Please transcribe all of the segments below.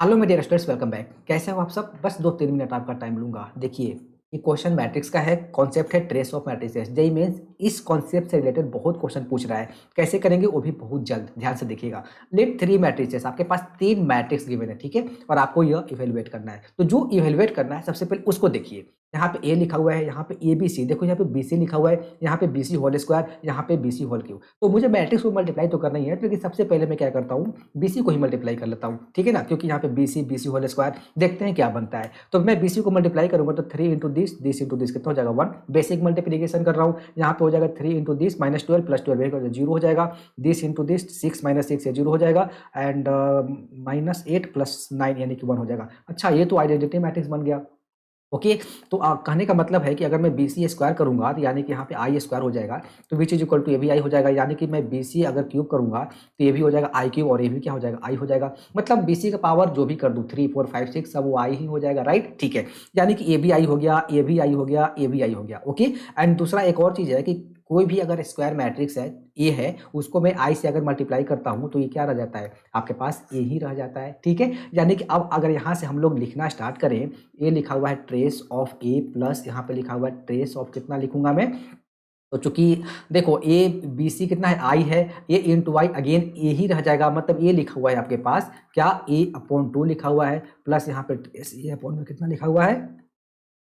Hello मेरे dear students, welcome back. कैसे हो आप सब? बस 2-3 मिनट आपका टाइम लूँगा। देखिए, ये क्वेश्चन मैट्रिक्स का है, कॉन्सेप्ट है trace of matrices. JEE mains इस कॉन्सेप्ट से रिलेटेड बहुत क्वेश्चन पूछ रहा है। कैसे करेंगे वो भी बहुत जल्द, ध्यान से देखिएगा। लेट 3 मैट्रिसेस, आपके पास 3 मैट्रिक्स गिवन है, ठीक है? और आपको यह इवैल्यूएट करना है। तो जो इवैल्यूएट करना है सबसे पहले उसको देखिए। यहाँ पे ए लिखा हुआ है, यहाँ पे एबीसी, देखो यहाँ पे बीसी लिखा हुआ है, यहाँ पे बीसी होल स्क्वायर, यहाँ पे बीसी होल क्यूब। तो मुझे मैट्रिक्स को मल्टीप्लाई तो करना ही है, लेकिन सबसे पहले मैं क्या करता हूँ, बीसी को ही मल्टीप्लाई कर लेता हूँ, ठीक है ना? क्योंकि यहाँ पे बीसी बीसी होल स्क्वायर, देखते हैं क्या बनता है। तो मैं बीसी को मल्टीप्लाई करूंगा तो 3 इंटू दिस इंटू दिस कितना हो जाएगा 1। बेसिक मल्टीप्लीकेशन कर रहा हूँ, यहाँ पे हो जाएगा 3 into this minus 12 plus 12 zero हो जाएगा। दिस इंटू दिस 6 माइनस 6 ये जीरो हो जाएगा। एंड माइनस 8 प्लस 9 यानी कि 1 हो जाएगा। अच्छा, ये तो आइडेंटिटी मैट्रिक्स बन गया। ओके, तो कहने का मतलब है कि अगर मैं बी सी स्क्वायर करूंगा तो यानी कि यहाँ पे आई स्क्वायर हो जाएगा, तो विच इज इक्वल टू ए भी आई हो जाएगा। यानी कि मैं बी सी अगर क्यूब करूंगा तो ये भी हो जाएगा आई क्यूब, और ये भी क्या हो जाएगा, आई हो जाएगा। मतलब बी सी का पावर जो भी कर दूँ 3 4 5 6 सब वो आई ही हो जाएगा, राइट? ठीक है, यानी कि ए भी आई हो गया, ए भी आई हो गया, ए भी आई हो गया। ओके, एंड दूसरा एक और चीज़ है कि कोई भी अगर स्क्वायर मैट्रिक्स है, ए है, उसको मैं आई से अगर मल्टीप्लाई करता हूँ तो ये क्या रह जाता है, आपके पास ए ही रह जाता है, ठीक है? यानी कि अब अगर यहाँ से हम लोग लिखना स्टार्ट करें, ए लिखा हुआ है ट्रेस ऑफ ए प्लस यहाँ पे लिखा हुआ है ट्रेस ऑफ, कितना लिखूंगा मैं, तो चूंकि देखो ए बी सी कितना है, आई है, ए इंटू आई अगेन ए ही रह जाएगा। मतलब ये लिखा हुआ है आपके पास क्या, ए अपॉन 2 लिखा हुआ है, प्लस यहाँ पे ट्रेस ए अपॉन में कितना लिखा हुआ है,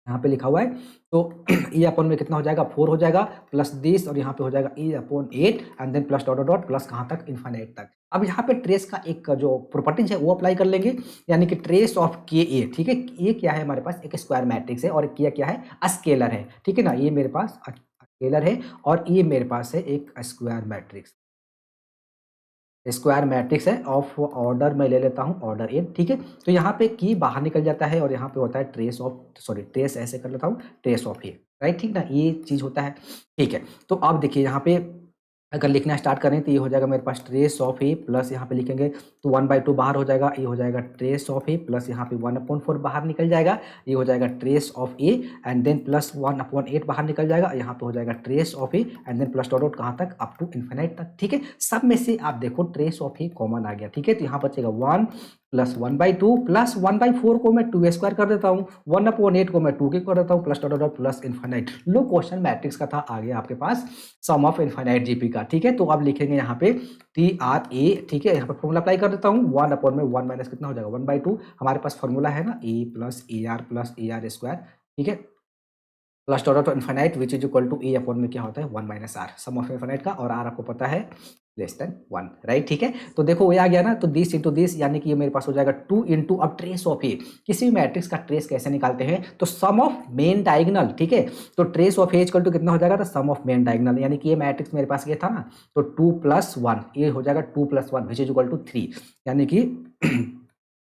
यहाँ पे लिखा हुआ है, तो ए अपॉन में कितना हो जाएगा 4 हो जाएगा, प्लस दिस, और यहाँ पे हो जाएगा a upon 8 and then plus dot dot plus कहाँ तक, इन्फाइनाइट तक। अब यहाँ पे ट्रेस का एक जो प्रॉपर्टीज है वो अप्लाई कर लेंगे, यानी कि ट्रेस ऑफ के ए, ठीक है? ये क्या है, हमारे पास एक स्क्वायर मैट्रिक्स है और के क्या है, स्केलर है, ठीक है ना? ये मेरे पास स्केलर है और ये मेरे पास है एक स्क्वायर मैट्रिक्स। स्क्वायर मैट्रिक्स है ऑफ ऑर्डर, मैं ले लेता हूँ ऑर्डर एन, ठीक है? तो यहाँ पे की बाहर निकल जाता है और यहाँ पे होता है ट्रेस ऑफ, सॉरी ट्रेस ऐसे कर लेता हूँ, ट्रेस ऑफ ए, राइट? ठीक ना, ये चीज होता है, ठीक है? तो अब देखिए यहाँ पे अगर लिखना स्टार्ट करें तो ये हो जाएगा मेरे पास ट्रेस ऑफ ए, प्लस यहाँ पे लिखेंगे तो 1/2 बाहर हो जाएगा, ये हो जाएगा ट्रेस ऑफ ए, प्लस यहाँ पे 1/4 बाहर निकल जाएगा, ये हो जाएगा trace of A, and then plus 1/8 बाहर निकल जाएगा, यहाँ पे हो जाएगा trace of A, and then plus dot dot कहाँ तक, अप टू इन्फिनिट तक, ठीक है? सब में से आप देखो ट्रेस ऑफ ए कॉमन आ गया, ठीक है? तो यहाँ बचेगा 1 प्लस 1/2 प्लस 1/4 को मैं 2 स्क्वायर कर देता हूँ, 1/8 को मैं 2 के कर देता हूँ, plus dot dot plus infinite. लो क्वेश्चन मैट्रिक्स का था, आ गया आपके पास सम ऑफ इन्फिनिट जीपी का, ठीक है? तो अब लिखेंगे यहाँ पे टी आर ए, ठीक है? यहाँ पर फॉर्मूला अप्लाई कर देता हूँ, 1/1 माइनस कितना हो जाएगा 1/2, हमारे पास फॉर्मूला है ना, a plus a r square, ठीक है? Plus dot dot infinite which is equal to a upon में क्या होता है 1 minus r, sum of infinite का, और आर आपको पता है लेस देन 1, राइट? ठीक है, तो देखो ये आ गया ना, तो दिस इंटू दिस यानी कि ये मेरे पास हो जाएगा 2 इंटू, अब ट्रेस ऑफ ए, किसी भी मैट्रिक्स का ट्रेस कैसे निकालते हैं, तो सम ऑफ मेन डायगोनल, ठीक है? तो trace of A equal to कितना हो जाएगा, तो सम ऑफ मेन डायगोनल, यानी कि ये मैट्रिक्स मेरे पास ये था ना, तो 2 + 1 ये हो जाएगा 2 + 1 विच इज इक्वल टू 3, यानी कि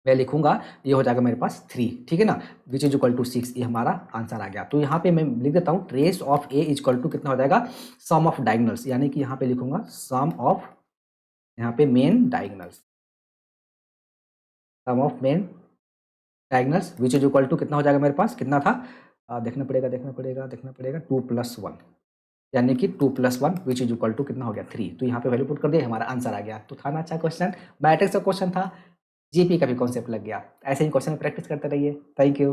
मैं लिखूंगा ये हो जाएगा मेरे पास 3, ठीक है ना? विच इज इक्वल टू 6, ये हमारा आंसर आ गया। तो यहाँ पे मैं लिख देता हूँ trace of A is equal to कितना हो जाएगा, सम ऑफ डायगोनल्स, यानी कि यहाँ पे लिखूंगा सम ऑफ, यहाँ पे main diagonals, sum of main diagonals which is equal to कितना हो जाएगा मेरे पास, कितना था, देखना पड़ेगा 2 + 1, यानी कि 2 + 1 विच इज इक्वल टू कितना हो गया 3। तो यहाँ पे वैल्यू पुट कर दिया, हमारा आंसर आ गया। तो था ना अच्छा क्वेश्चन, मैट्रिक्स का क्वेश्चन था, जीपी का भी कॉन्सेप्ट लग गया। ऐसे ही क्वेश्चन प्रैक्टिस करते रहिए। Thank you.